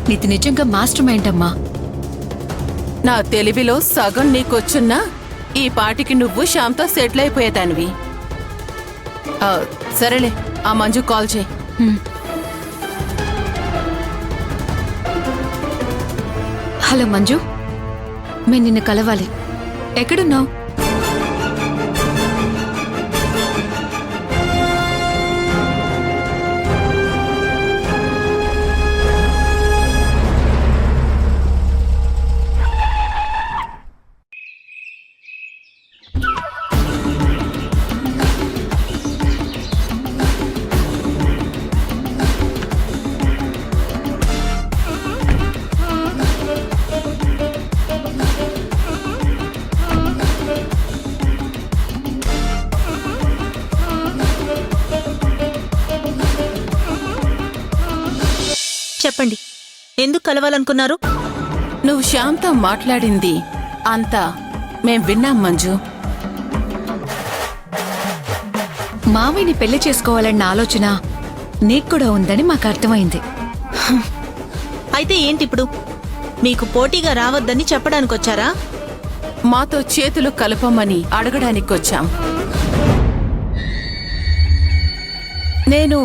నీది నిజంగా master mind అమ్మా. నా తెలివిలో సగం నీకొచ్చున్నా ఈ పాటికి నువ్వు శ్యామ్తో సెటిల్ అయిపోయేదానివి. సరేలే, ఆ మంజు కాల్ చేయి. హలో మంజు, మేము నిన్ను కలవాలి. ఎక్కడున్నావు? చెప్పండి, ఎందుకు కలవాలనుకున్నారు? నువ్వు శ్యామ్తో మాట్లాడింది అంతా మేం విన్నాం మంజు. మావిని పెళ్లి చేసుకోవాలన్న ఆలోచన నీకు కూడా ఉందని మాకు అర్థమైంది. అయితే ఏంటిప్పుడు? మీకు పోటీగా రావద్దని చెప్పడానికొచ్చారా? మాతో చేతులు కలపమని అడగడానికొచ్చాం. నేను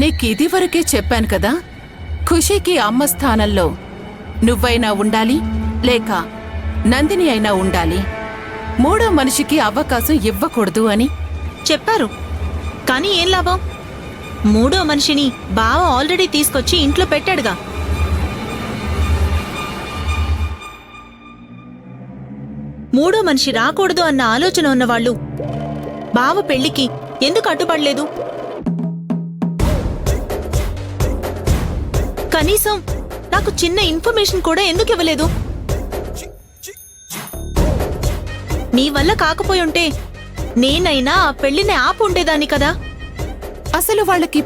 నీకిదివరకే చెప్పాను కదా, ఖుషీకి అమ్మ స్థానంలో నువ్వైనా ఉండాలి, లేక నందిని అయినా ఉండాలి. మూడో మనిషికి అవకాశం ఇవ్వకూడదు అని చెప్పారు. కానీ ఏం లాభం? మూడో మనిషిని బావ ఆల్రెడీ తీసుకొచ్చి ఇంట్లో పెట్టాడుగా. మూడో మనిషి రాకూడదు అన్న ఆలోచన ఉన్నవాళ్లు బావ పెళ్లికి ఎందుకు అడ్డుపడలేదు? కనీసం నాకు చిన్న ఇన్ఫర్మేషన్ కూడా ఎందుకు ఇవ్వలేదు? మీ వల్ల కాకపోయుంటే నేనైనా ఆ పెళ్లిని ఆపు ఉండేదాన్ని కదా. అసలు వాళ్ళకి